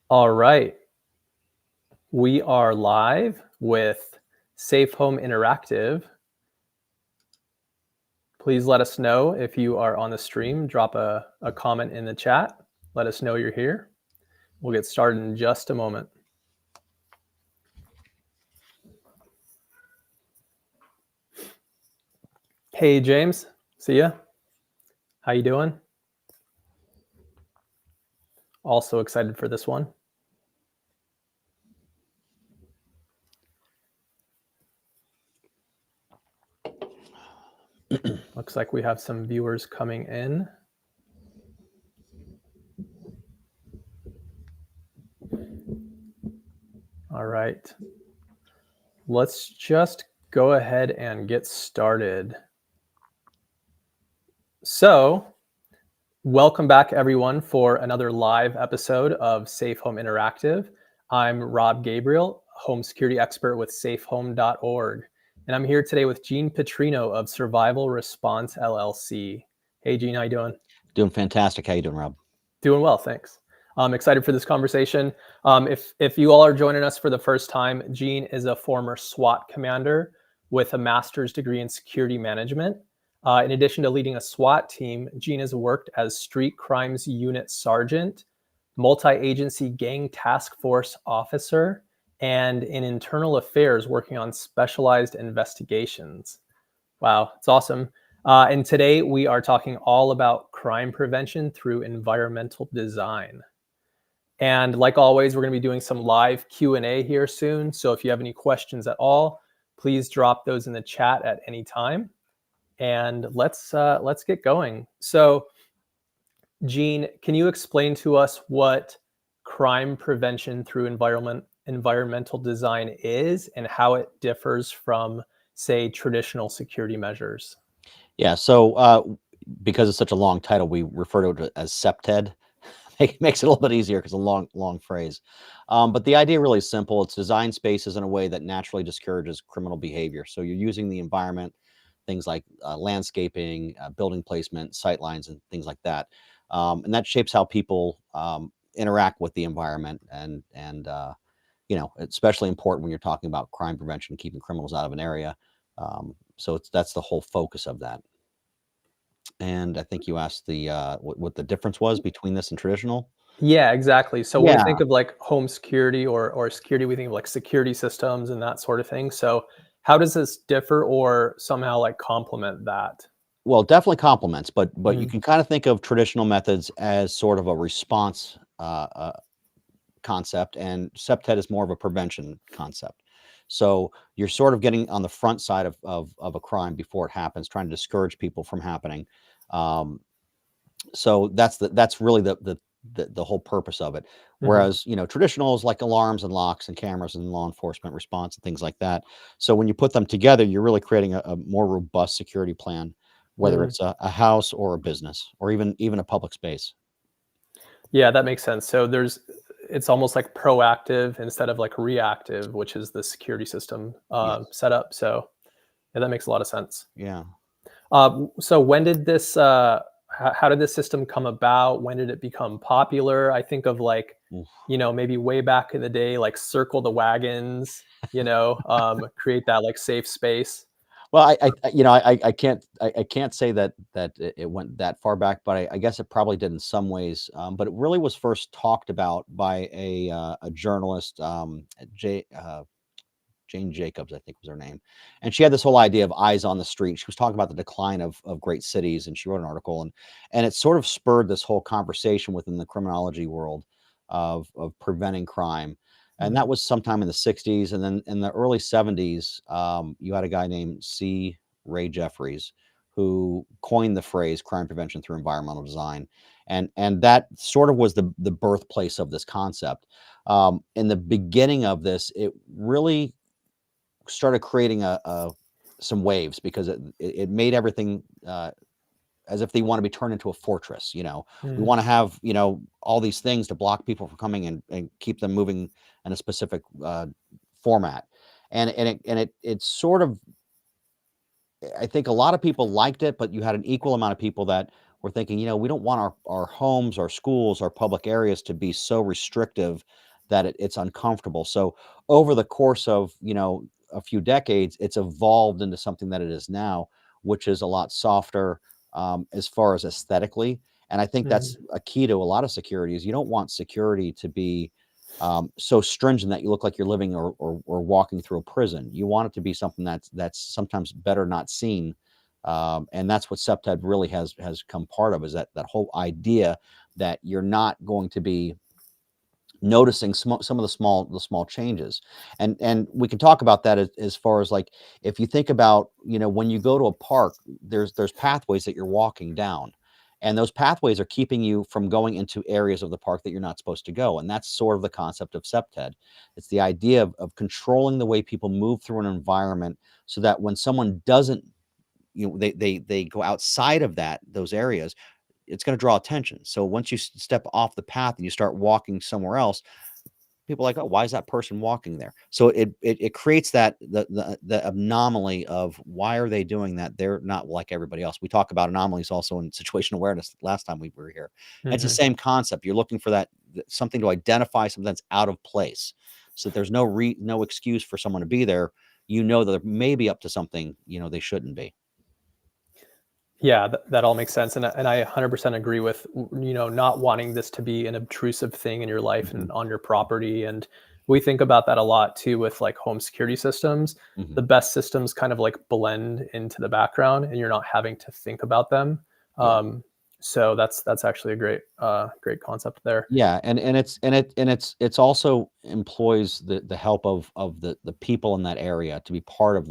All right. We are live with Safe Home Interactive. Please let us know if you are on the stream. Drop a comment in the chat. Let us know you're here. We'll get started in just a moment. Hey, James. See ya. How you doing? Also excited for this one. Looks like we have some viewers coming in. All right. Let's just go ahead and get started. So, welcome back, everyone, for another live episode of Safe Home Interactive. I'm Rob Gabriel, home security expert with safehome.org. And I'm here today with Gene Petrino of Survival Response LLC. Hey, Gene, how you doing? Doing fantastic. How you doing, Rob? Doing well, thanks. I'm excited for this conversation. If you all are joining us for the first time, Gene is a former SWAT commander with a master's degree in security management. In addition to leading a SWAT team, Gene has worked as street crimes unit sergeant, multi-agency gang task force officer, and in internal affairs working on specialized investigations. Wow, it's awesome. And today we are talking all about crime prevention through environmental design. And like always, we're going to be doing some live Q&A here soon. So if you have any questions at all, please drop those in the chat at any time. And let's get going. So, Gene, can you explain to us what crime prevention through environmental design is and how it differs from, say, traditional security measures? Yeah. So because it's such a long title, we refer to it as CPTED. It makes it a little bit easier because it's a long phrase. But the idea really is simple. It's design spaces in a way that naturally discourages criminal behavior. So you're using the environment, things like landscaping, building placement, sight lines, and things like that. And that shapes how people interact with the environment. And you know, it's especially important when you're talking about crime prevention and keeping criminals out of an area. So that's the whole focus of that. And I think you asked the what the difference was between this and traditional. Yeah, exactly. So when we Yeah. think of like home security or security, we think of like security systems and that sort of thing. So how does this differ or somehow like complement that? Well, definitely complements, but you Mhm. can kind of think of traditional methods as sort of a response concept, and septet is more of a prevention concept. So you're sort of getting on the front side of a crime before it happens, trying to discourage people from happening. Um, so that's really the whole purpose of it. Mhm. Whereas, you know, traditional is like alarms and locks and cameras and law enforcement response and things like that. So when you put them together, you're really creating a more robust security plan, whether Mm. it's a house or a business or even a public space. Yeah, that makes sense. So it's almost like proactive instead of like reactive, which is the security system Yes. setup. So yeah, that makes a lot of sense. Yeah. So when did this? How did this system come about? When did it become popular? I think of like, Oof. maybe way back in the day, like circle the wagons. Create that like safe space. Well, you know, I can't say that it went that far back, but I guess it probably did in some ways. But it really was first talked about by a journalist, Jane Jacobs, I think was her name, and she had this whole idea of eyes on the street. She was talking about the decline of great cities, and she wrote an article, and it sort of spurred this whole conversation within the criminology world of preventing crime. And that Mhm. was sometime in the 60s. And then in the early 70s, you had a guy named C. Ray Jeffries who coined the phrase crime prevention through environmental design. And that sort of was the birthplace of this concept. In the beginning of this, it really started creating some waves because it made everything as if they want to be turned into a fortress. You know, we Mhm. want to have, you know, all these things to block people from coming and keep them moving in a specific format. And it sort of, I think a lot of people liked it, but you had an equal amount of people that we're thinking, we don't want our homes, our schools, our public areas to be so restrictive that it's uncomfortable. So over the course of, a few decades, it's evolved into something that it is now, which is a lot softer as far as aesthetically. And I think that's a key to a lot of security is you don't want security to be so stringent that you look like you're living or walking through a prison. You want it to be something that's sometimes better not seen. And that's what CPTED really has come part of, is that whole idea that you're not going to be noticing some of the small changes. And we can talk about that as far as, like, if you think about, when you go to a park, there's pathways that you're walking down, and those pathways are keeping you from going into areas of the park that you're not supposed to go. And that's sort of the concept of CPTED. It's the idea of controlling the way people move through an environment, so that when someone doesn't, they go outside of those areas, it's going to draw attention. So once you step off the path and you start walking somewhere else, people are like, oh, why is that person walking there? So it creates that the anomaly of, why are they doing that? They're not like everybody else. We talk about anomalies also in situational awareness last time we were here. And it's the same concept. You're looking for something to identify something that's out of place, so that there's no excuse for someone to be there. That they're maybe up to something they shouldn't be. Yeah, that all makes sense. And I 100% agree with, not wanting this to be an obtrusive thing in your life and on your property. And we think about that a lot too with like home security systems. The best systems kind of like blend into the background and you're not having to think about them. So that's actually a great concept there. Yeah, and it's also employs the help of the people in that area to be part of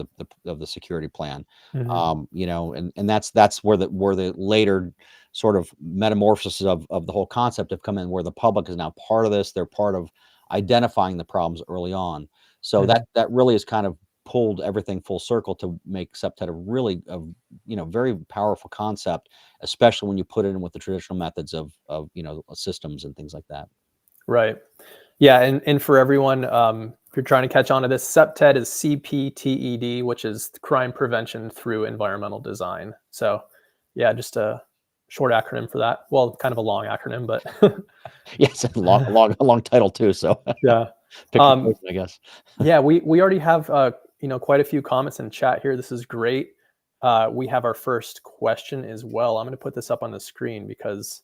the security plan. And that's where the later sort of metamorphosis of the whole concept have come in, where the public is now part of this. They're part of identifying the problems early on. So that really is kind of pulled everything full circle to make CPTED a really very powerful concept, especially when you put it in with the traditional methods of systems and things like that. Right. Yeah. And for everyone, if you're trying to catch on to this, CPTED is CPTED, which is crime prevention through environmental design. So yeah, just a short acronym for that. Well, kind of a long acronym, but yes, a long title too. So yeah. Pick your poison, I guess. Yeah, we already have quite a few comments in chat here. This is great. We have our first question as well. I'm going to put this up on the screen because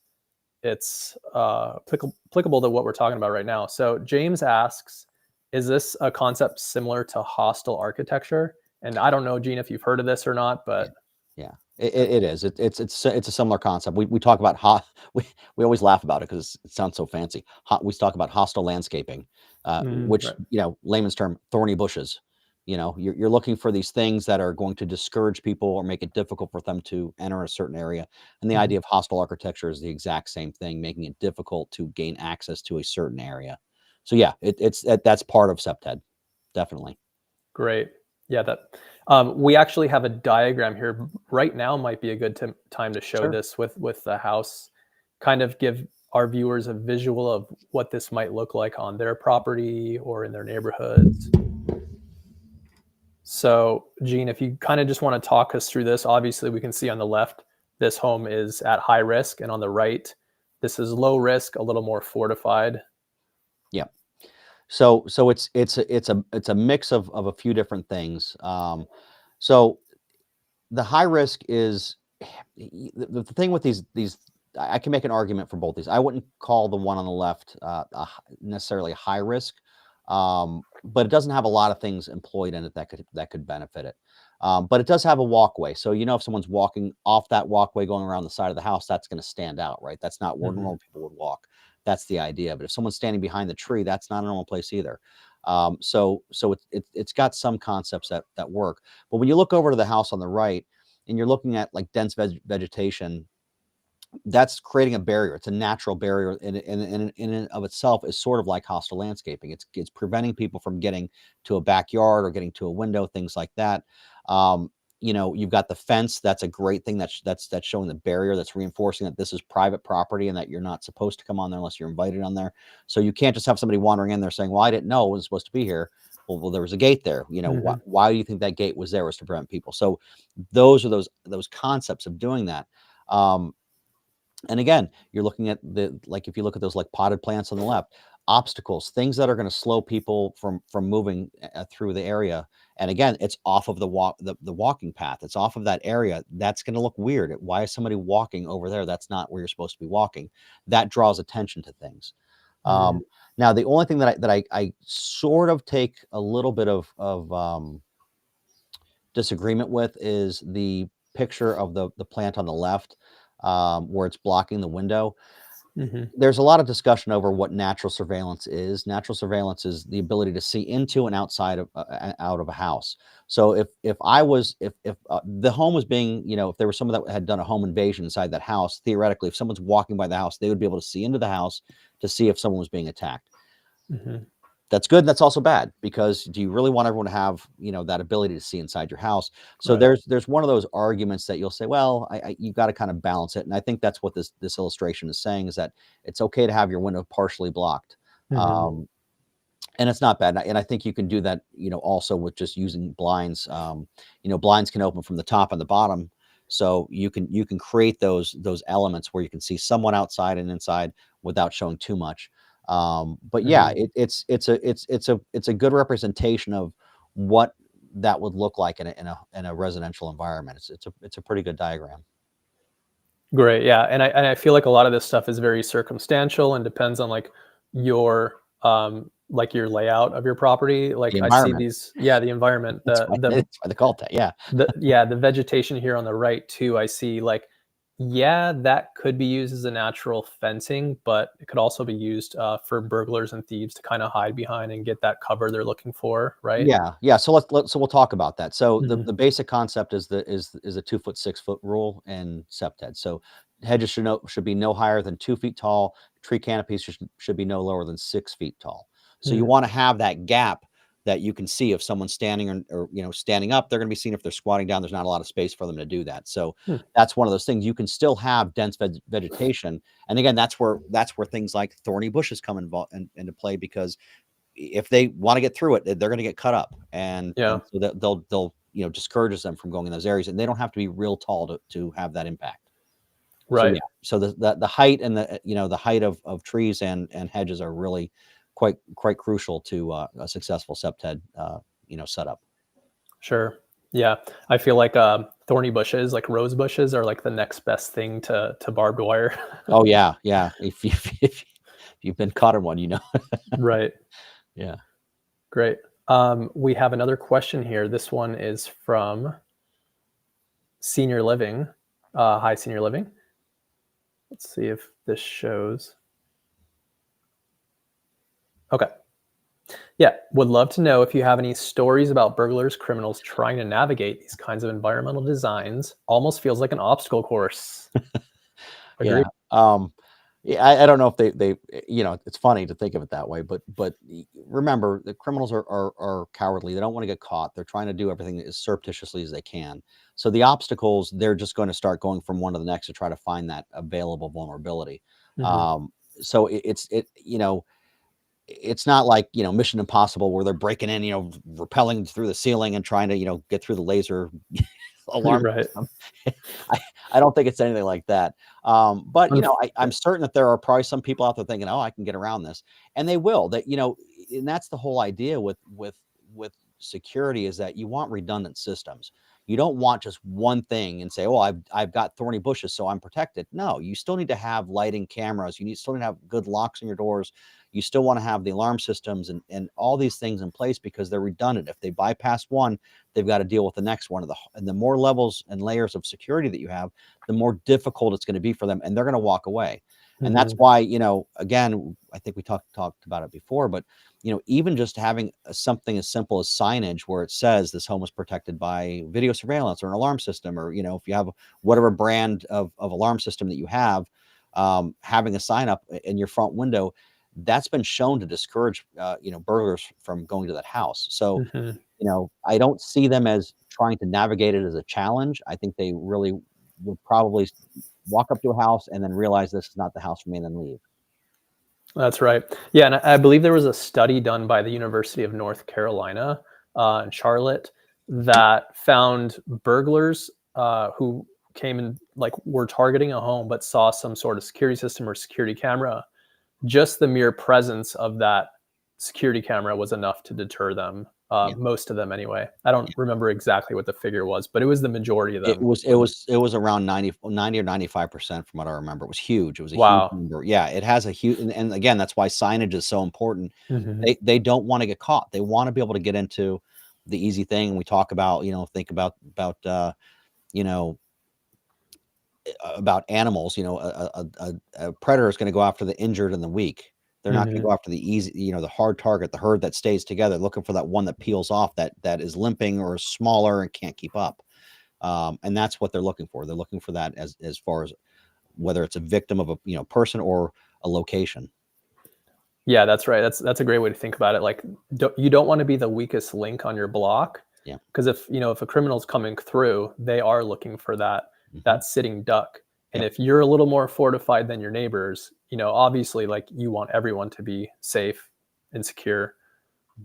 it's applicable to what we're talking about right now. So James asks, is this a concept similar to hostile architecture? And I don't know, Gene, if you've heard of this or not, but yeah, it is. It's a similar concept. We talk about we always laugh about it because it sounds so fancy. We talk about hostile landscaping, which right. Layman's term, thorny bushes. You're looking for these things that are going to discourage people or make it difficult for them to enter a certain area. And the idea of hostile architecture is the exact same thing, making it difficult to gain access to a certain area. So yeah, that's part of CPTED, definitely. Great. Yeah, we actually have a diagram here. Right now might be a good time to show this with the house, kind of give our viewers a visual of what this might look like on their property or in their neighborhoods. So Gene, if you kind of just want to talk us through this, obviously we can see on the left, this home is at high risk, and on the right, this is low risk, a little more fortified. Yeah. So it's a mix of a few different things. So the high risk is the thing with these. I can make an argument for both these. I wouldn't call the one on the left necessarily high risk, but it doesn't have a lot of things employed in it that could benefit it. But it does have a walkway. So if someone's walking off that walkway going around the side of the house, that's going to stand out, right? That's not where normal people would walk. That's the idea. But if someone's standing behind the tree, that's not a normal place either. So it's got some concepts that work. But when you look over to the house on the right and you're looking at like dense vegetation, that's creating a barrier. It's a natural barrier in and of itself is sort of like hostile landscaping. It's preventing people from getting to a backyard or getting to a window, things like that. You've got the fence. That's a great thing. That's showing the barrier. That's reinforcing that this is private property and that you're not supposed to come on there unless you're invited on there. So you can't just have somebody wandering in there saying, well, I didn't know it was supposed to be here. Well, there was a gate there. Why do you think that gate was there? Was to prevent people. So those are those concepts of doing that. And again, you're looking at like if you look at those like potted plants on the left, obstacles, things that are going to slow people from moving through the area. And again, it's off of the walking path. It's off of that area. That's going to look weird. Why is somebody walking over there? That's not where you're supposed to be walking. That draws attention to things. Mm. Now, the only thing that I sort of take a little bit of disagreement with is the picture of the plant on the left, where it's blocking the window. Mm-hmm. There's a lot of discussion over what natural surveillance is. Natural surveillance is the ability to see into and outside of out of a house. So if the home was being, if there was someone that had done a home invasion inside that house, theoretically, if someone's walking by the house, they would be able to see into the house to see if someone was being attacked. Mm-hmm. That's good. That's also bad, because do you really want everyone to have, that ability to see inside your house? So Right. there's one of those arguments that you'll say, well, you've got to kind of balance it. And I think that's what this illustration is saying, is that it's okay to have your window partially blocked. Mm-hmm. And it's not bad. And I think you can do that, also with just using blinds. Blinds can open from the top and the bottom. So you can create those elements where you can see someone outside and inside without showing too much. But yeah, Mm-hmm. it's a good representation of what that would look like in a residential environment. It's a pretty good diagram. Great. Yeah. And I feel like a lot of this stuff is very circumstantial and depends on like your layout of your property. The Like I see environment. these, yeah, the environment, That's why they call it that. Yeah. the vegetation here on the right too. I see like, yeah, that could be used as a natural fencing, but it could also be used for burglars and thieves to kind of hide behind and get that cover they're looking for, right? Yeah. So so we'll talk about that. So Hmm. the basic concept is a 2 foot 6 foot rule in CPTED. So hedges should be no higher than 2 feet tall. Tree canopies should be no lower than 6 feet tall. So you Hmm. want to have that gap that you can see if someone's standing or standing up. They're going to be seen. If they're squatting down, there's not a lot of space for them to do that. So Hmm. that's one of those things. You can still have dense vegetation, and again, that's where things like thorny bushes come into play, because if they want to get through it, they're going to get cut up, and Yeah. so they'll discourages them from going in those areas, and they don't have to be real tall to have that impact. So yeah, Right. so the height and the height of trees and hedges are really quite crucial to a successful CPTED setup. Sure. Yeah. I feel like thorny bushes, like rose bushes, are like the next best thing to barbed wire. Oh yeah. If you've been caught in one, Right. Yeah. Great. We have another question here. This one is from Senior Living. Hi, Senior Living. Let's see if this shows. Okay. Yeah. Would love to know if you have any stories about burglars, criminals trying to navigate these kinds of environmental designs. Almost feels like an obstacle course. Agree? Yeah. Yeah, I don't know if they it's funny to think of it that way, but remember, the criminals are cowardly. They don't want to get caught. They're trying to do everything as surreptitiously as they can. So the obstacles, they're just going to start going from one to the next to try to find that available vulnerability. Hmm. So it's not like Mission Impossible, where they're breaking in, rappelling through the ceiling and trying to get through the laser alarm Right. system. I don't think it's anything like that. But I'm certain that there are probably some people out there thinking, "Oh, I can get around this," and they will. And that's the whole idea with security, is that you want redundant systems. You don't want just one thing and say, "Oh, I've got thorny bushes, so I'm protected." No, you still need to have lighting, cameras. Still need to have good locks on your doors. You still want to have the alarm systems and all these things in place, because they're redundant. If they bypass one, they've got to deal with the next one. And the more levels and layers of security that you have, the more difficult it's going to be for them, and they're going to walk away. And that's Hmm. why, again, I think we talked about it before, but even just having something as simple as signage where it says this home is protected by video surveillance or an alarm system, or if you have whatever brand of alarm system that you have, having a sign up in your front window, that's been shown to discourage burglars from going to that house. So Hmm. I don't see them as trying to navigate it as a challenge. I think they really would probably walk up to a house and then realize this is not the house for me, and then leave. That's right. Yeah, and I believe there was a study done by the University of North Carolina in Charlotte that found burglars who came and like were targeting a home, but saw some sort of security system or security camera, just the mere presence of that security camera was enough to deter them. Yeah. Most of them anyway. I don't remember exactly what the figure was, but it was the majority of them. It was around 90 or 95% from what I remember. It was huge. It was a huge Wow. number. Yeah, it has a huge, and again, that's why signage is so important. Mhm. They don't want to get caught. They want to be able to get into the easy thing. And we talk about, think about you know, about animals. A predator is going to go after the injured and the weak. They're not going to Mhm. go after the easy, the hard target, the herd that stays together, looking for that one that peels off, that is limping or is smaller and can't keep up. And that's what they're looking for. They're looking for that as far as whether it's a victim of a person or a location. Yeah, that's right. That's a great way to think about it. Like, you don't want to be the weakest link on your block, Yeah. because if a criminal's coming through, they are looking for that Hmm. sitting duck. And Yep. if you're a little more fortified than your neighbors, obviously, like, you want everyone to be safe and secure,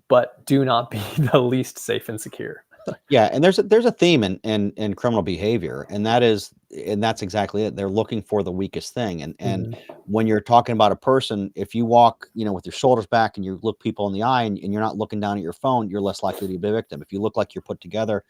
but do not be the least safe and secure. Yeah, and there's a theme in criminal behavior, and that's exactly it. They're looking for the weakest thing, and Mhm. when you're talking about a person, if you walk, with your shoulders back and you look people in the eye and you're not looking down at your phone, you're less likely to be a victim. If you look like you're put together,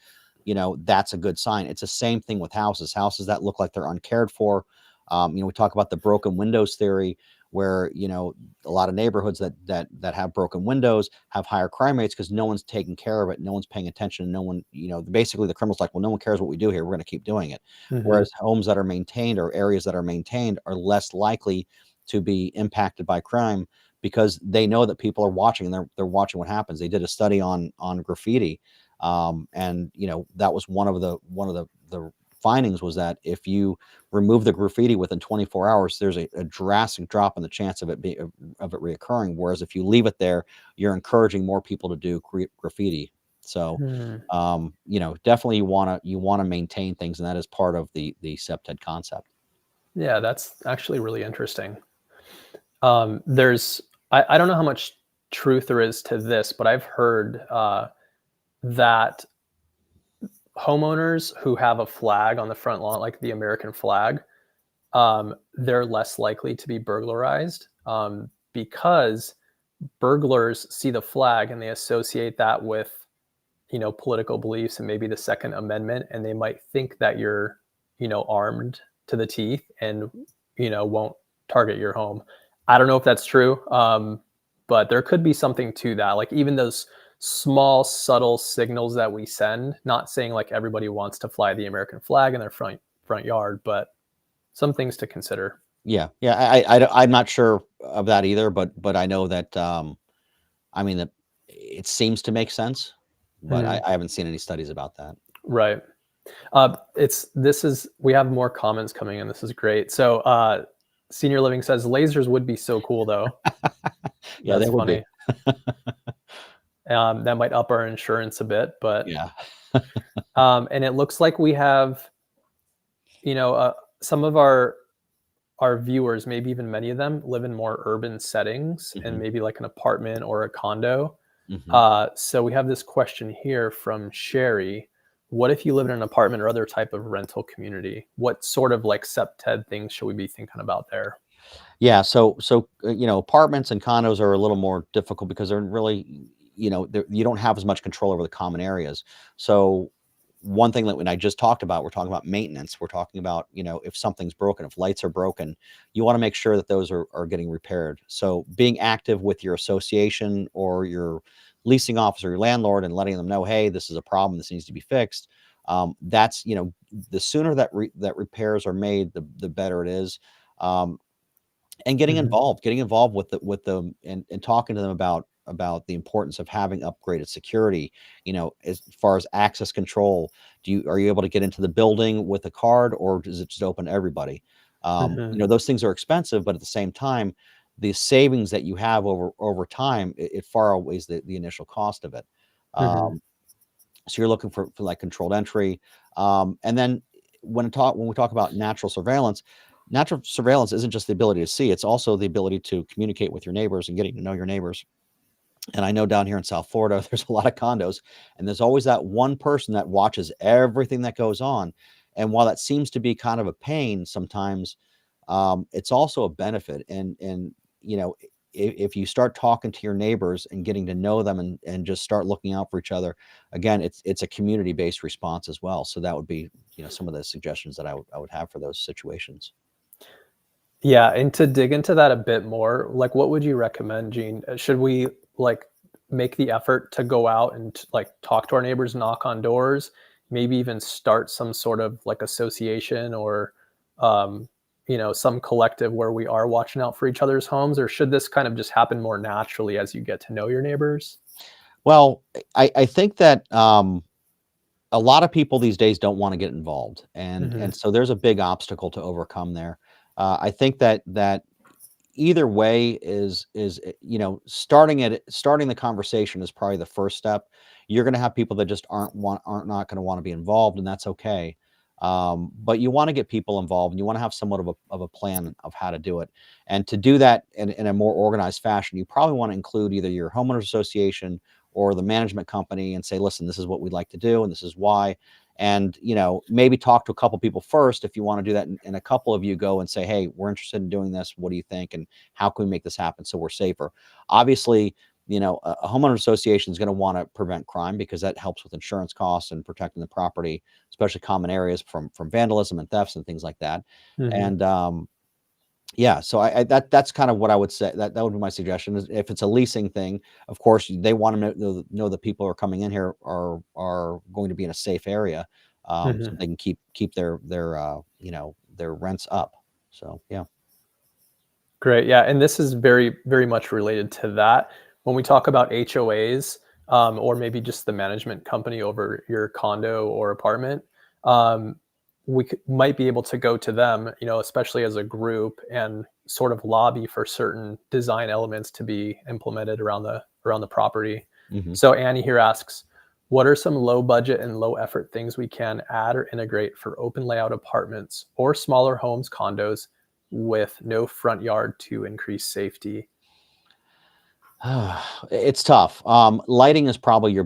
that's a good sign. It's the same thing with houses. Houses that look like they're uncared for. We talk about the broken windows theory, where a lot of neighborhoods that have broken windows have higher crime rates because no one's taking care of it, no one's paying attention, no one, basically the criminal's like, well, no one cares what we do here, we're going to keep doing it. Mhm. Whereas homes that are maintained or areas that are maintained are less likely to be impacted by crime because they know that people are watching and they're watching what happens. They did a study on graffiti, and that was one of the findings was that if you remove the graffiti within 24 hours, there's a drastic drop in the chance of it reoccurring. Whereas if you leave it there, you're encouraging more people to do graffiti. So, Hmm. definitely you wanna maintain things, and that is part of the CPTED concept. Yeah, that's actually really interesting. There's I don't know how much truth there is to this, but I've heard that homeowners who have a flag on the front lawn, like the American flag, they're less likely to be burglarized, because burglars see the flag and they associate that with political beliefs and maybe the Second Amendment, and they might think that you're armed to the teeth and won't target your home. I don't know if that's true, but there could be something to that. Like, even those small, subtle signals that we send. Not saying like everybody wants to fly the American flag in their front yard, but some things to consider. Yeah, yeah, I'm not sure of that either, but I know that, I mean, that it seems to make sense, but Mhm. I haven't seen any studies about that. Right. We have more comments coming in. This is great. So, Senior Living says lasers would be so cool though. Yeah, That's that would be. funny. That might up our insurance a bit, but Yeah. and it looks like we have, some of our viewers, maybe even many of them, live in more urban settings and Mhm, maybe like an apartment or a condo. mhm. So we have this question here from Sherry. What if you live in an apartment or other type of rental community? What sort of like SEPTED things should we be thinking about there? Yeah, apartments and condos are a little more difficult because they're really, you don't have as much control over the common areas. So one thing that when I just talked about, we're talking about maintenance. We're talking about, if something's broken, if lights are broken, you want to make sure that those are getting repaired. So being active with your association or your leasing officer, your landlord, and letting them know, hey, this is a problem, this needs to be fixed. That's, the sooner that repairs are made, the better it is. Um, and Mhm. getting involved with them and talking to them about the importance of having upgraded security, as far as access control. Are you able to get into the building with a card, or does it just open to everybody? Mhm. Those things are expensive, but at the same time, the savings that you have over time, it far outweighs the initial cost of it. Mhm. um, so you're looking for like controlled entry. And then when we talk about natural surveillance isn't just the ability to see, it's also the ability to communicate with your neighbors and getting to know your neighbors. And I know down here in South Florida, there's a lot of condos, and there's always that one person that watches everything that goes on. And while that seems to be kind of a pain sometimes, it's also a benefit. And you know, if you start talking to your neighbors and getting to know them and just start looking out for each other, again, it's a community-based response as well. So that would be, you know, some of the suggestions that I would have for those situations. Yeah, and to dig into that a bit more, like what would you recommend, Gene? Should we like make the effort to go out and like talk to our neighbors, knock on doors, maybe even start some sort of like association or um, some collective where we are watching out for each other's homes, or should this kind of just happen more naturally as you get to know your neighbors? Well, I think that a lot of people these days don't want to get involved, Hmm. and so there's a big obstacle to overcome there. I think that either way is you know, starting the conversation is probably the first step. You're going to have people that just aren't not going to want to be involved, and that's okay. But you want to get people involved, and you want to have somewhat of a plan of how to do it. And to do that in a more organized fashion, you probably want to include either your homeowners association or the management company and say, listen, this is what we'd like to do, and this is why. And you know, maybe talk to a couple people first if you want to do that, and a couple of you go and say, hey, we're interested in doing this, what do you think, and how can we make this happen so we're safer? Obviously, you know, a homeowner association is going to want to prevent crime because that helps with insurance costs and protecting the property, especially common areas from vandalism and thefts and things like that. Hmm. And yeah, so that's kind of what I would say. That would be my suggestion. Is if it's a leasing thing, of course they want to know the people who are coming in here are going to be in a safe area, so Hmm. they can keep their you know, their rents up. So yeah. Great. Yeah. And this is very, very much related to that. When we talk about HOAs, or maybe just the management company over your condo or apartment, um, might be able to go to them, especially as a group, and sort of lobby for certain design elements to be implemented around the property. Hmm. So Annie here asks, what are some low budget and low effort things we can add or integrate for open layout apartments or smaller homes, condos with no front yard to increase safety? It's tough. Lighting is probably your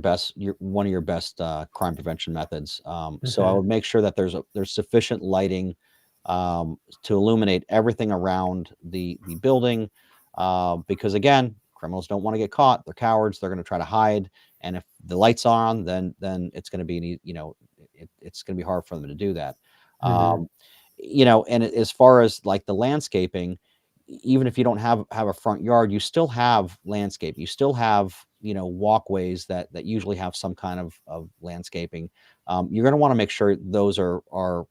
one of your best crime prevention methods. So I Hmm. would make sure that there's sufficient lighting to illuminate everything around the building, because again, criminals don't want to get caught. They're cowards. They're going to try to hide, and if the lights are on, then it's going to be you know, it's going to be hard for them to do that. Hmm. Um, you know, and as far as like the landscaping, even if you don't have a front yard, you still have landscape. You still have, you know, walkways that usually have some kind of landscaping. You're going to want to make sure those are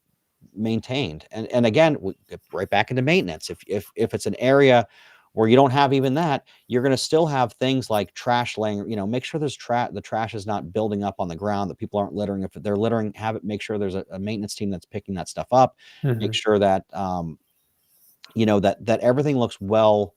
maintained. And again, we get right back into maintenance. If it's an area where you don't have even that, you're going to still have things like trash laying. You know, make sure there's the trash is not building up on the ground, that people aren't littering. If they're littering, make sure there's a maintenance team that's picking that stuff up. Make Hmm. sure that you know, that everything looks well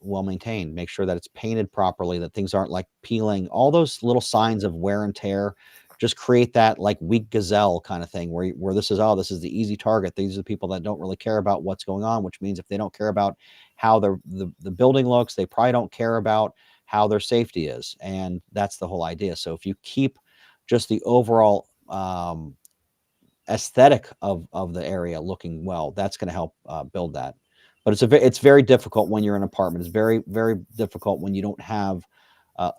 maintained. Make sure that it's painted properly, that things aren't like peeling. All those little signs of wear and tear just create that like weak gazelle kind of thing where this is, oh, this is the easy target. These are the people that don't really care about what's going on, which means if they don't care about how the building looks, they probably don't care about how their safety is. And that's the whole idea. So if you keep just the overall aesthetic of the area looking well, that's going to help build that. But it's very difficult when you're in an apartment. It's very difficult when you don't have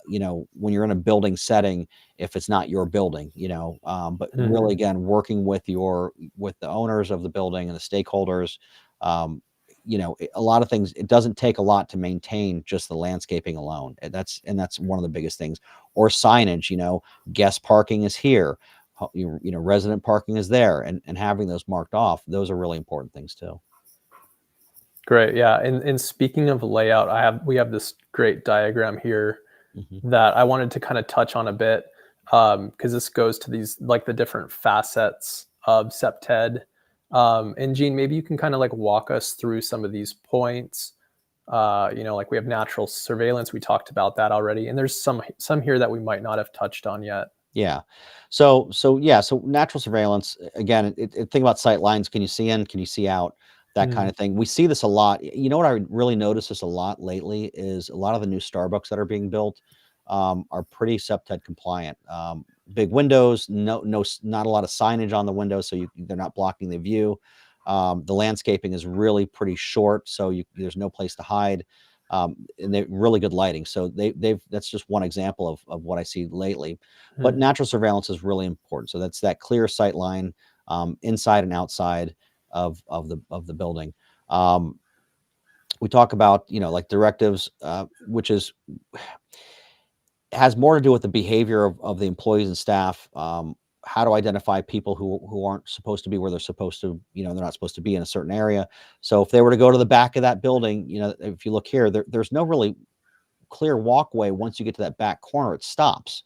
you know, when you're in a building setting, if it's not your building, you know. But really, Hmm. again, working with the owners of the building and the stakeholders, um, you know, a lot of things, it doesn't take a lot to maintain just the landscaping alone. And that's one of the biggest things. Or signage, you know, guest parking is here, you know, resident parking is there, and having those marked off, those are really important things too. Great. Yeah. And speaking of layout, we have this great diagram here Hmm. that I wanted to kind of touch on a bit, because this goes to these like the different facets of CPTED. And Gene, maybe you can kind of like walk us through some of these points. Like we have natural surveillance. We talked about that already, and there's some here that we might not have touched on yet. Yeah. So natural surveillance, again, think about sight lines. Can you see in? Can you see out? That kind Mm, of thing. We see this a lot. You know what I really noticed this a lot lately is a lot of the new Starbucks that are being built are pretty CPTED compliant. big windows, not a lot of signage on the windows, so they're not blocking the view. The landscaping is really pretty short, so there's no place to hide, and they're really good lighting. So that's just one example of what I see lately. But natural surveillance is really important. So that's that clear sight line, inside and outside of the building. We talk about, like directives, which has more to do with the behavior of the employees and staff. How to identify people who aren't supposed to be where they're supposed to, they're not supposed to be in a certain area. So if they were to go to the back of that building, if you look here, there's no really clear walkway. Once you get to that back corner, it stops.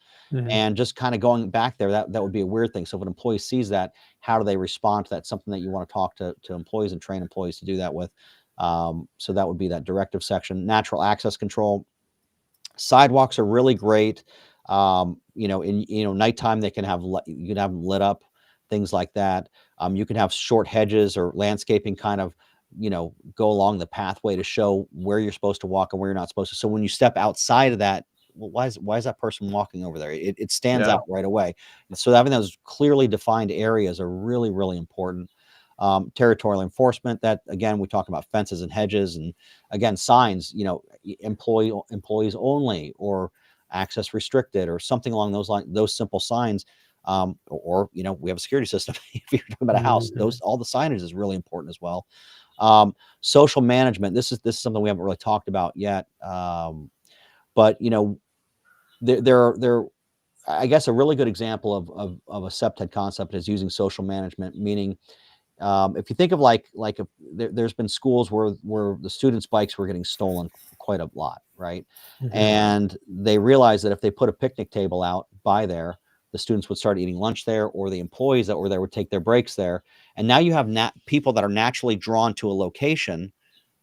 And just kind of going back there, that would be a weird thing. So if an employee sees that, how do they respond to that? Something that you want to talk to employees and train employees to do that with. So that would be that directive section. Natural access control. Sidewalks are really great. In nighttime, you can have them lit up, things like that. You can have short hedges or landscaping kind of, go along the pathway to show where you're supposed to walk and where you're not supposed to. So when you step outside of that, well, why is that person walking over there? It stands out right away. And so having those clearly defined areas are really, really important. Territorial enforcement, that again, we talk about fences and hedges, and again, signs, employees only, or access restricted, or something along those lines, those simple signs. Or we have a security system. If you're talking about a house, all the signage is really important as well. Social management, this is something we haven't really talked about yet. But there I guess a really good example of a CPTED concept is using social management, meaning if you think of there's been schools where the students' bikes were getting stolen quite a lot, right? And they realized that if they put a picnic table out by there, the students would start eating lunch there, or the employees that were there would take their breaks there. And now you have people that are naturally drawn to a location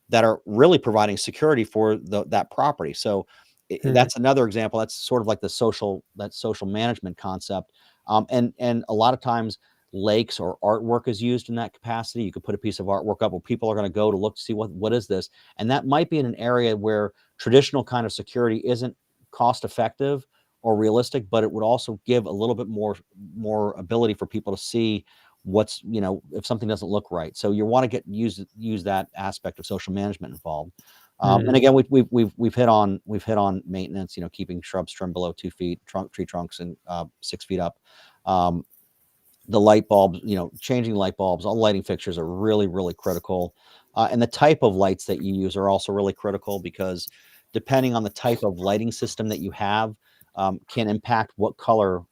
that are really providing security for that property. So that's another example. That's sort of like the social management concept. And a lot of times lakes or artwork is used in that capacity. You could put a piece of artwork up where people are going to go to look to see what is this. And that might be in an area where traditional kind of security isn't cost effective or realistic, but it would also give a little bit more ability for people to see what's, if something doesn't look right. So you want to use that aspect of social management involved. And again, we've hit on maintenance, keeping shrubs trimmed below 2 feet, tree trunks and 6 feet up. The light bulbs, changing light bulbs, all lighting fixtures are really, really critical. And the type of lights that you use are also really critical, because depending on the type of lighting system that you have, can impact what color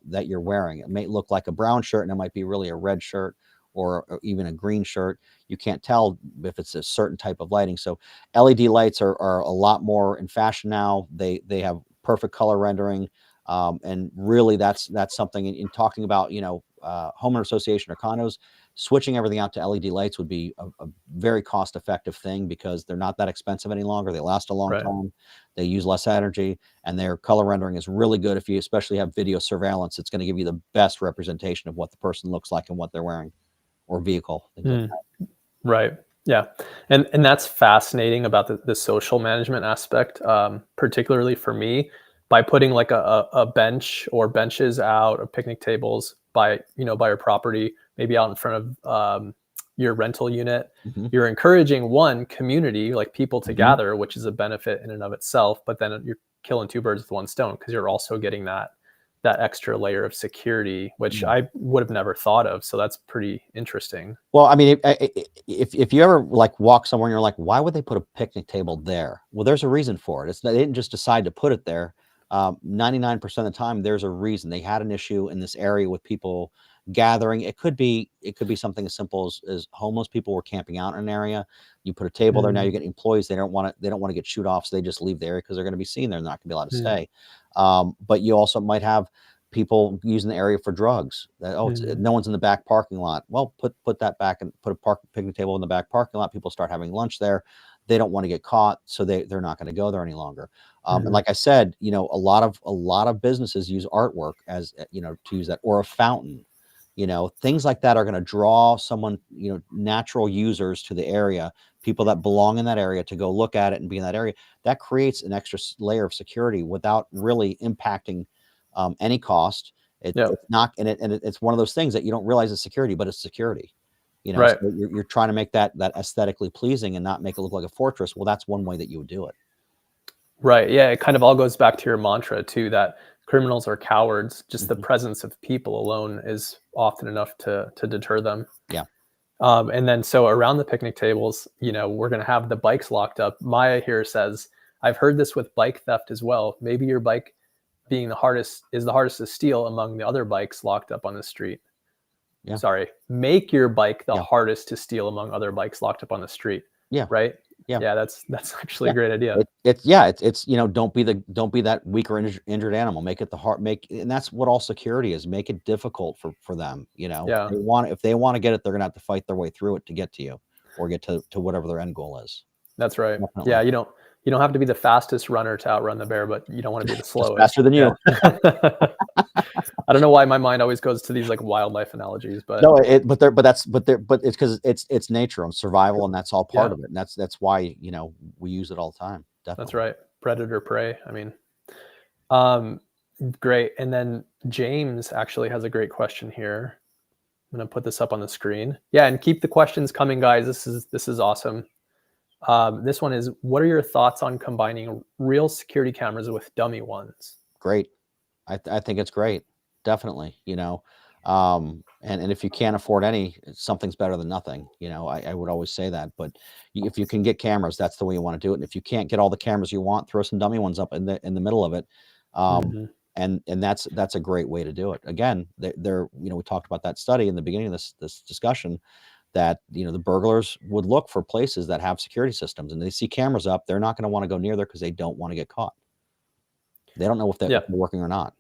that you're wearing. It may look like a brown shirt and it might be really a red shirt, or even a green shirt. You can't tell if it's a certain type of lighting. So LED lights are a lot more in fashion now. They have perfect color rendering. And really that's something in talking about, homeowner association or condos, switching everything out to LED lights would be a very cost-effective thing, because they're not that expensive any longer. They last a long time. They use less energy, and their color rendering is really good. If you especially have video surveillance, it's going to give you the best representation of what the person looks like and what they're wearing, or vehicle. Things like that. Right. Yeah. And that's fascinating about the social management aspect, particularly for me, by putting like a bench or benches out, or picnic tables by your property, maybe out in front of your rental unit. You're encouraging one community, like people to gather, which is a benefit in and of itself, but then you're killing 2 birds with 1 stone, because you're also getting that extra layer of security, which I would have never thought of. So that's pretty interesting. Well, I mean, if you ever walk somewhere and you're like, why would they put a picnic table there? Well, there's a reason for it. They didn't just decide to put it there. 99% of the time, there's a reason. They had an issue in this area with people gathering. It could be something as simple as homeless people were camping out in an area. You put a table there. Now you get employees. They don't want to get shoot off, so they just leave the area because they're going to be seen there. They're not going to be allowed to stay. But you also might have people using the area for drugs. No one's in the back parking lot. Well, put that back and put a picnic table in the back parking lot. People start having lunch there. They don't want to get caught, so they're not going to go there any longer. And like I said, a lot of businesses use artwork as to use that, or a fountain. Things like that are going to draw someone, natural users to the area, people that belong in that area, to go look at it and be in that area. That creates an extra layer of security without really impacting any cost. Yeah. It's not, and it's one of those things that you don't realize is security, but it's security. You know, Right. so you're trying to make that aesthetically pleasing and not make it look like a fortress. Well, that's one way that you would do it. Right. Yeah. It kind of all goes back to your mantra too, that criminals are cowards. Just the Mhm. presence of people alone is often enough to deter them. Yeah. And then so around the picnic tables, we're going to have the bikes locked up. Maya here says, I've heard this with bike theft as well. Maybe your bike being the hardest to steal among the other bikes locked up on the street. Yeah. Sorry, make your bike the Yeah. hardest to steal among other bikes locked up on the street. Yeah. Right. Yeah. Yeah. That's actually a great idea. It's don't be that weak or injured animal. Make it and that's what all security is. Make it difficult for them. Yeah. If they want to get it, they're gonna have to fight their way through it to get to you, or get to whatever their end goal is. That's right. Definitely. Yeah. You don't have to be the fastest runner to outrun the bear, but you don't want to be the slowest. Faster than you. Yeah. I don't know why my mind always goes to these like wildlife analogies, but no, but it's because it's nature and survival, and that's all part of it. And that's why we use it all the time. Definitely. That's right. Predator prey. I mean, great. And then James actually has a great question here. I'm going to put this up on the screen. Yeah, and keep the questions coming, guys. This is awesome. This one is, what are your thoughts on combining real security cameras with dummy ones? Great. I think it's great. Definitely. And if you can't afford any, something's better than nothing. I would always say that. But if you can get cameras, that's the way you want to do it. And if you can't get all the cameras you want, throw some dummy ones up in the middle of it. And that's a great way to do it. Again, we talked about that study in the beginning of this discussion, that the burglars would look for places that have security systems, and they see cameras up. They're not going to want to go near there because they don't want to get caught. They don't know if they're working or not.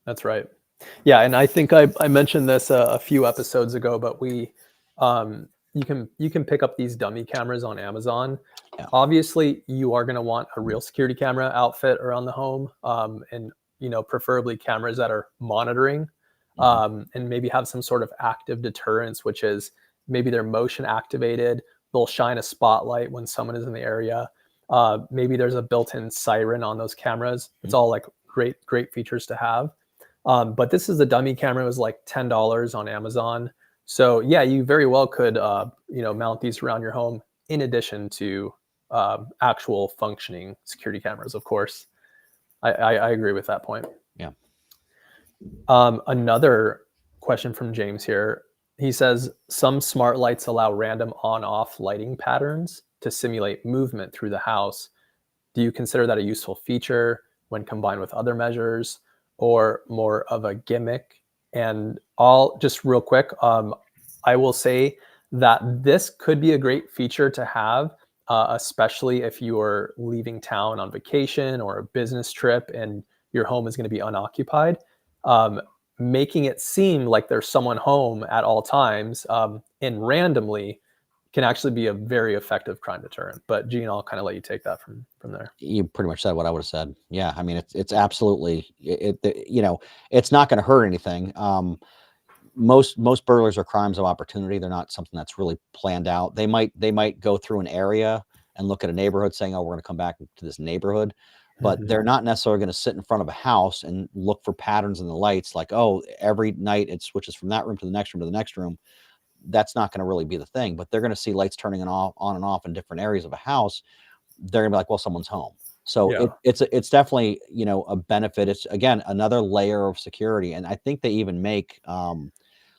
That's right. Yeah, and I think I mentioned this a few episodes ago, but you can pick up these dummy cameras on Amazon. Yeah. Obviously, you are going to want a real security camera outfit around the home, and preferably cameras that are monitoring, and maybe have some sort of active deterrence, which is maybe they're motion activated. They'll shine a spotlight when someone is in the area. Maybe there's a built-in siren on those cameras. It's all like great features to have. But this is a dummy camera. It was like $10 on Amazon. So yeah, you very well could mount these around your home in addition to actual functioning security cameras. Of course, I agree with that point. Yeah. Another question from James here. He says, some smart lights allow random on-off lighting patterns to simulate movement through the house. Do you consider that a useful feature when combined with other measures, or more of a gimmick? And just real quick, I will say that this could be a great feature to have, especially if you are leaving town on vacation or a business trip and your home is going to be unoccupied. Making it seem like there's someone home at all times, and randomly, can actually be a very effective crime deterrent. But Gene, I'll kind of let you take that from there. You pretty much said what I would have said. Yeah, I mean, it's absolutely it's not going to hurt anything. Most burglars are crimes of opportunity. They're not something that's really planned out. They might go through an area and look at a neighborhood, saying, "Oh, we're going to come back to this neighborhood." But they're not necessarily going to sit in front of a house and look for patterns in the lights, like, oh, every night it switches from that room to the next room to the next room. That's not going to really be the thing. But they're going to see lights turning on and off in different areas of a house. They're going to be like, well, someone's home. So it's definitely a benefit. It's, again, another layer of security. And I think they even make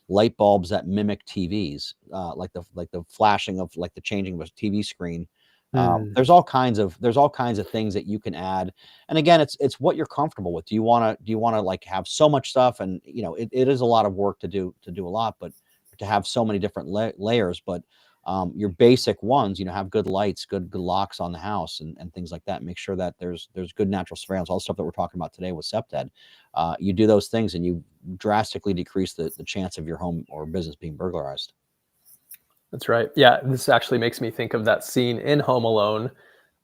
light bulbs that mimic TVs, like the flashing of, like, the changing of a TV screen. There's all kinds of things that you can add. And again, it's what you're comfortable with. Do you want to like have so much stuff? And it is a lot of work to do a lot, but to have so many different layers. But your basic ones, have good lights, good locks on the house, and things like that. Make sure that there's good natural surveillance, all the stuff that we're talking about today with CPTED. You do those things and you drastically decrease the chance of your home or business being burglarized. That's right. Yeah, this actually makes me think of that scene in Home Alone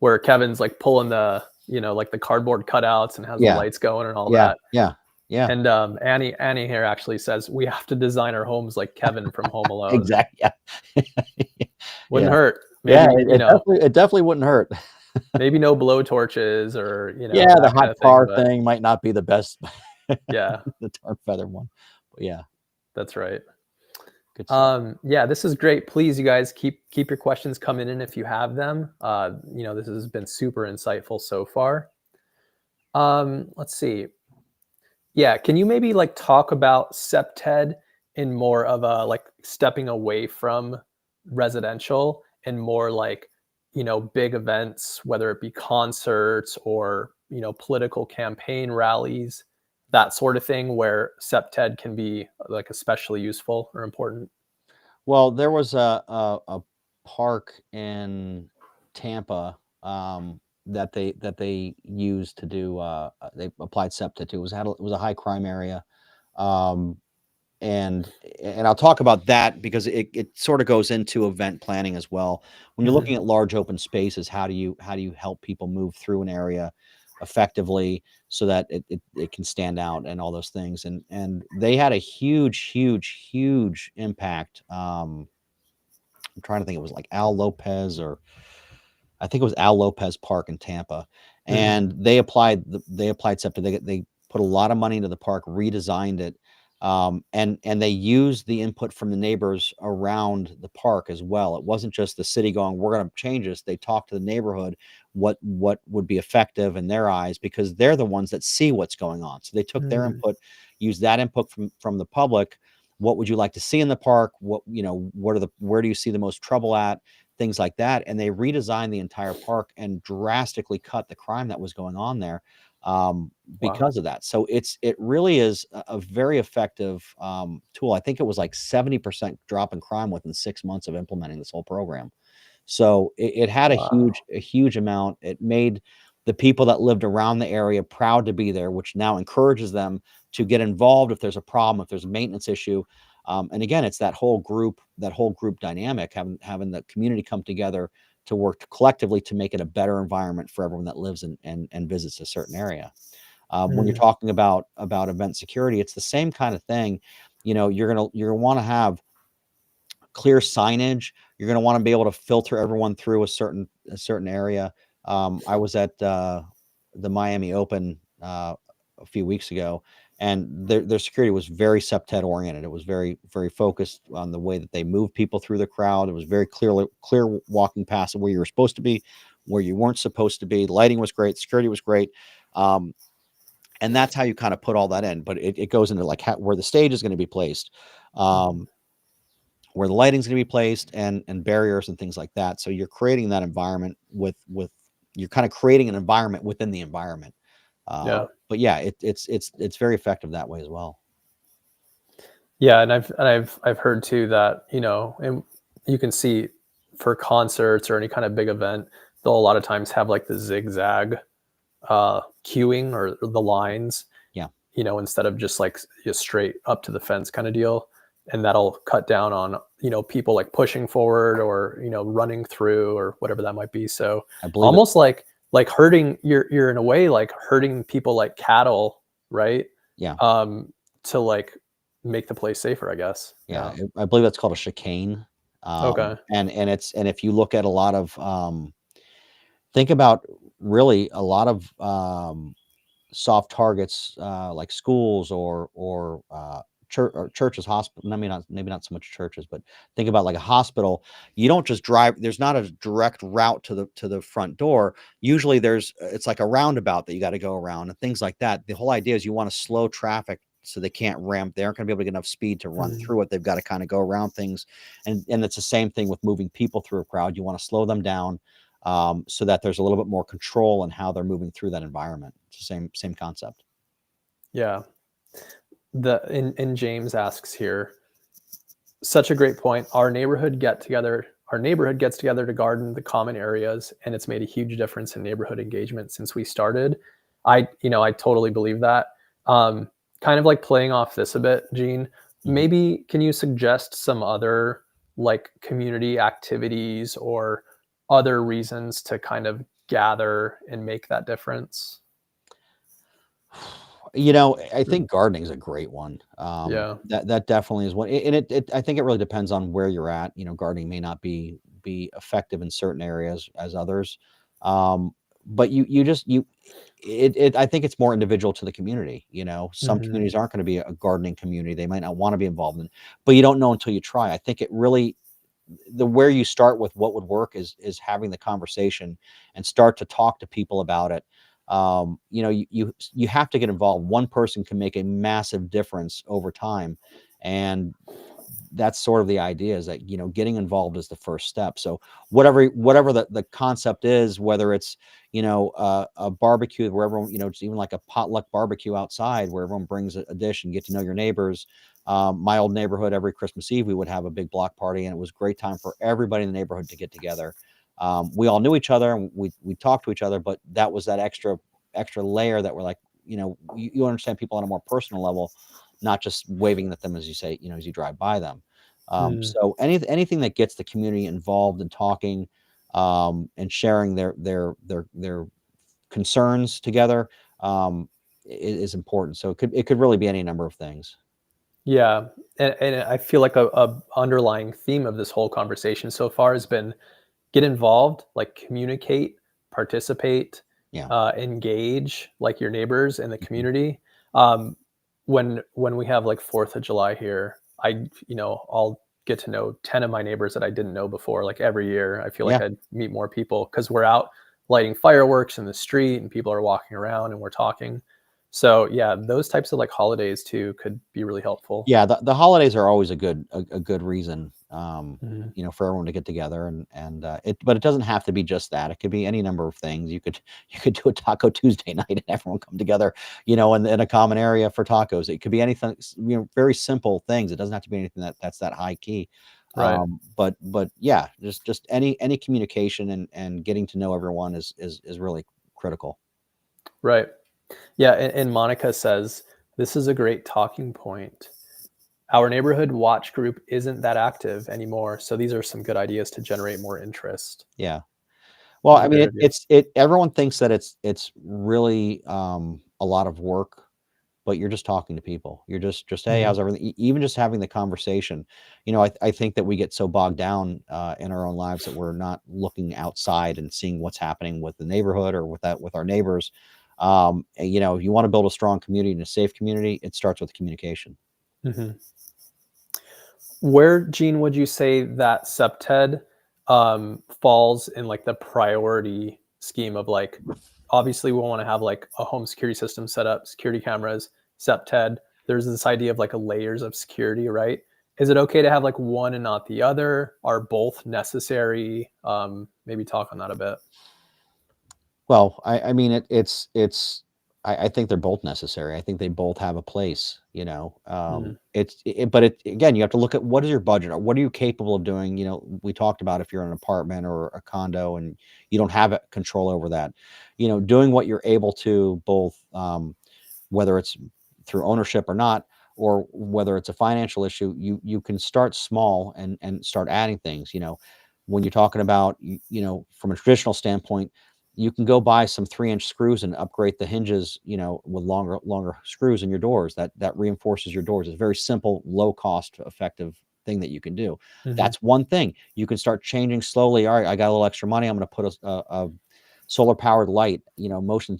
where Kevin's like pulling the, like the cardboard cutouts and has the lights going and all that. Yeah. And Annie here actually says we have to design our homes like Kevin from Home Alone. Exactly. Yeah. Wouldn't hurt. Maybe, it definitely wouldn't hurt. Maybe no blow torches or the hot car thing might not be the best. Yeah, the tar and feather one. But yeah, that's right. good stuff. Yeah, this is great. Please, you guys keep your questions coming in if you have them. This has been super insightful so far. Let's see. Yeah, can you maybe like talk about SEPTED in more of a like stepping away from residential and more like, big events, whether it be concerts or, political campaign rallies, that sort of thing, where SEPTED can be like especially useful or important? Well, there was a park in Tampa, that they used to do, they applied septic to. It was a high crime area, um, and I'll talk about that because it sort of goes into event planning as well. When you're Hmm. looking at large open spaces, how do you help people move through an area effectively so that it can stand out and all those things, and they had a huge impact. I'm trying to think, it was like Al Lopez, or I think it was Al Lopez Park in Tampa, Hmm. and they applied septic. They put a lot of money into the park, redesigned it, and they used the input from the neighbors around the park as well. It wasn't just the city going, "We're going to change this." They talked to the neighborhood what would be effective in their eyes, because they're the ones that see what's going on. So they took their Mm. input, used that input from the public. What would you like to see in the park? Where do you see the most trouble at? Things like that, and they redesigned the entire park and drastically cut the crime that was going on there, Wow. because of that. So it really is a very effective tool. I think it was like 70% drop in crime within 6 months of implementing this whole program. So it had Wow. a huge amount. It made the people that lived around the area proud to be there, which now encourages them to get involved if there's a problem, if there's a maintenance issue. And again, it's that whole group dynamic, having the community come together to work collectively to make it a better environment for everyone that lives and visits a certain area. When you're Mm. talking about event security, it's the same kind of thing. You're gonna want to have clear signage. You're going to want to be able to filter everyone through a certain area. I was at the Miami Open a few weeks ago, and their security was very septet oriented. It was very focused on the way that they moved people through the crowd. It was very clear walking past where you were supposed to be, where you weren't supposed to be. The lighting was great, security was great. Um, and that's how you kind of put all that in. But it goes into like where the stage is going to be placed. Mhm. Um, where the lighting's going to be placed, and barriers and things like that. So you're creating that environment with you're kind of creating an environment within the environment. Yeah. But yeah, it's very effective that way as well. Yeah, and I've heard too that, and you can see for concerts or any kind of big event, they'll a lot of times have like the zigzag queuing or the lines, Yeah, instead of just like just straight up to the fence kind of deal. And that'll cut down on, people like pushing forward or, running through or whatever that might be. So I believe it. almost like hurting, you're in a way like hurting people like cattle, right? Yeah, Um, to like make the place safer, I guess. yeah, Yeah. I believe that's called a chicane. Okay. And if you look at a lot of think about really a lot of soft targets, like schools or churches, hospital. I mean, maybe not so much churches, but think about like a hospital. You don't just drive. There's not a direct route to the front door. Usually, it's like a roundabout that you got to go around and things like that. The whole idea is you want to slow traffic so they can't ramp. They aren't going to be able to get enough speed to run Mm. through it. They've got to kind of go around things, and it's the same thing with moving people through a crowd. You want to slow them down, so that there's a little bit more control in how they're moving through that environment. It's the same concept. Yeah. In James asks here, such a great point. Our neighborhood gets together to garden the common areas, and it's made a huge difference in neighborhood engagement since we started. I totally believe that. Um, Kind of like playing off this a bit, Gene. Mhm. Maybe can you suggest some other like community activities or other reasons to kind of gather and make that difference? I think gardening is a great one. Yeah. That definitely is one, and I think it really depends on where you're at. Gardening may not be effective in certain areas as others. Um, but I think it's more individual to the community. Some communities aren't going to be a gardening community. They might not want to be involved in it, but you don't know until you try. I think it really, where you start with what would work is having the conversation and start to talk to people about it. You have to get involved. One person can make a massive difference over time. And that's sort of the idea, is that, getting involved is the first step. So whatever the concept is, whether it's, a barbecue where everyone, it's even like a potluck barbecue outside where everyone brings a dish and get to know your neighbors. My old neighborhood, every Christmas Eve, we would have a big block party, and it was a great time for everybody in the neighborhood to get together. We all knew each other, and we talked to each other, but that was that extra layer that we're like, you understand people on a more personal level, not just waving at them as you say, as you drive by them. So anything that gets the community involved in talking, and sharing their concerns together, is important. So it could really be any number of things. Yeah. And I feel like a underlying theme of this whole conversation so far has been get involved, like communicate, participate, Yeah. engage like your neighbors in the Mhm. community. When we have like 4th of July here, I'll get to know 10 of my neighbors that I didn't know before. Like every year, I feel like Yeah. I'd meet more people because we're out lighting fireworks in the street and people are walking around and we're talking. So yeah, those types of like holidays too could be really helpful. Yeah, the holidays are always a good reason, Mhm. for everyone to get together, but it doesn't have to be just that. It could be any number of things. You could do a Taco Tuesday night and everyone come together, in a common area for tacos. It could be anything, very simple things. It doesn't have to be anything that's that high key. Right. But yeah, just any communication and getting to know everyone is really critical. Right. Yeah, and Monica says, this is a great talking point. Our neighborhood watch group isn't that active anymore, so these are some good ideas to generate more interest. Yeah. Well, That's I a mean, great idea. everyone thinks that it's really, a lot of work, but you're just talking to people. You're just, "Hey, Mhm. how's everything?" Even just having the conversation. I think that we get so bogged down, in our own lives that we're not looking outside and seeing what's happening with the neighborhood or with our neighbors. And, if you wanna build a strong community and a safe community, it starts with communication. Mhm. Where, Gene, would you say that CPTED falls in like the priority scheme of like, obviously we want to have like a home security system set up, security cameras, CPTED. There's this idea of like a layers of security, right? Is it okay to have like one and not the other? Are both necessary? Maybe talk on that a bit. Well, I mean, I think they're both necessary. I think they both have a place, Mhm. but again, you have to look at what is your budget or what are you capable of doing? We talked about if you're in an apartment or a condo and you don't have control over that, doing what you're able to both, whether it's through ownership or not, or whether it's a financial issue, you can start small and start adding things. When you're talking about, from a traditional standpoint, you can go buy some 3-inch screws and upgrade the hinges, with longer screws in your doors. That reinforces your doors. It's a very simple, low cost, effective thing that you can do. Mhm. That's one thing. You can start changing slowly. All right, I got a little extra money. I'm going to put a solar powered light, motion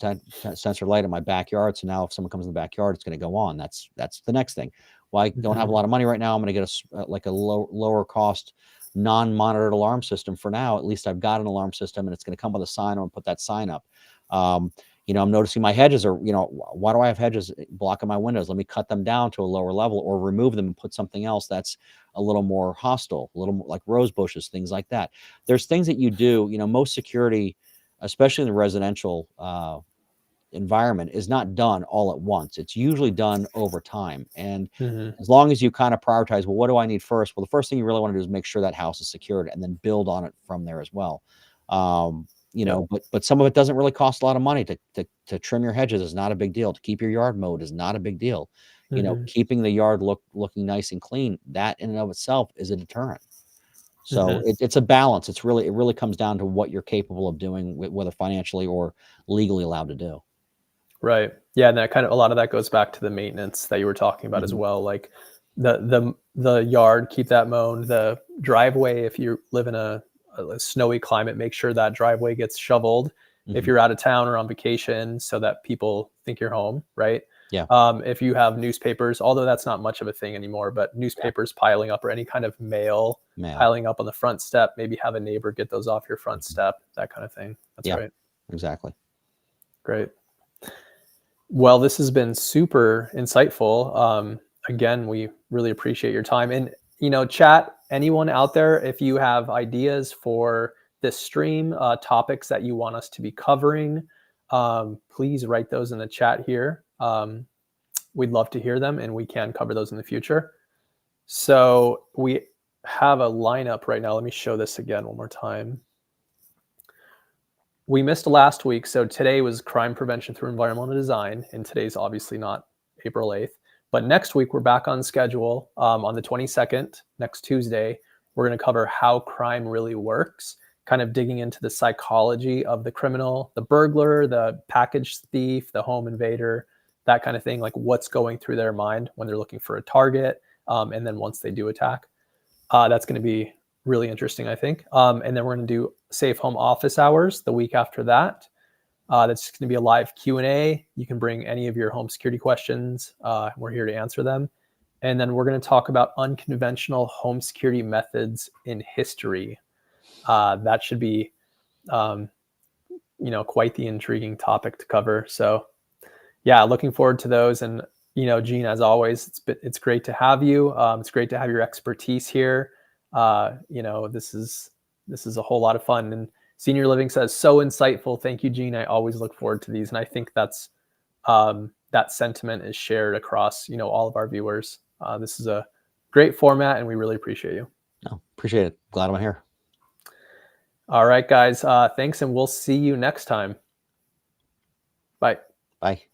sensor light in my backyard. So now if someone comes in the backyard, it's going to go on. That's the next thing. Well, I don't have a Mhm. lot of money right now. I'm going to get like a lower cost non-monitored alarm system for now. At least I've got an alarm system and it's going to come with a sign. I'm going to put that sign up. I'm noticing my hedges are, why do I have hedges blocking my windows? Let me cut them down to a lower level or remove them and put something else that's a little more hostile, a little more like rose bushes, things like that. There's things that you do, most security, especially in the residential, environment, is not done all at once. It's usually done over time. And Mhm. as long as you kind of prioritize, well, what do I need first? Well, the first thing you really want to do is make sure that house is secured and then build on it from there as well. Yep. But some of it doesn't really cost a lot of money. To trim your hedges is not a big deal. To keep your yard mowed is not a big deal. Mhm. Keeping the yard looking nice and clean, that in and of itself is a deterrent. So Mhm. it's a balance. It really comes down to what you're capable of doing, whether financially or legally allowed to do. Right. Yeah, and that kind of a lot of that goes back to the maintenance that you were talking about as Mhm. well. Like the yard, keep that mown. The driveway, if you live in a snowy climate, make sure that driveway gets shoveled if you're out of town or on vacation, so that people think you're home, right? Yeah. If you have newspapers, although that's not much of a thing anymore, but newspapers piling up or any kind of mail piling up on the front step, maybe have a neighbor get those off your front step, that kind of thing. That's right. Exactly. Great. Well, this has been super insightful. Again, we really appreciate your time. And, chat, anyone out there, if you have ideas for this stream, topics that you want us to be covering, please write those in the chat here. We'd love to hear them, and we can cover those in the future. So we have a lineup right now. Let me show this again one more time. We missed last week, so today was crime prevention through environmental design, and today's obviously not April 8th. But next week, we're back on schedule on the 22nd, next Tuesday. We're going to cover how crime really works, kind of digging into the psychology of the criminal, the burglar, the package thief, the home invader, that kind of thing, like what's going through their mind when they're looking for a target, and then once they do attack. That's going to be really interesting, I think. And then we're going to do safe home office hours the week after that. That's going to be a live Q&A. You can bring any of your home security questions. We're here to answer them. And then we're going to talk about unconventional home security methods in history. That should be, quite the intriguing topic to cover. So, yeah, looking forward to those. And, Gene, as always, it's great to have you. It's great to have your expertise here. This is a whole lot of fun. And Senior Living says, so insightful. Thank you, Gene. I always look forward to these. And I think that's that sentiment is shared across, all of our viewers. This is a great format, and we really appreciate you. No, appreciate it. Glad I'm here. All right, guys. Thanks, and we'll see you next time. Bye. Bye.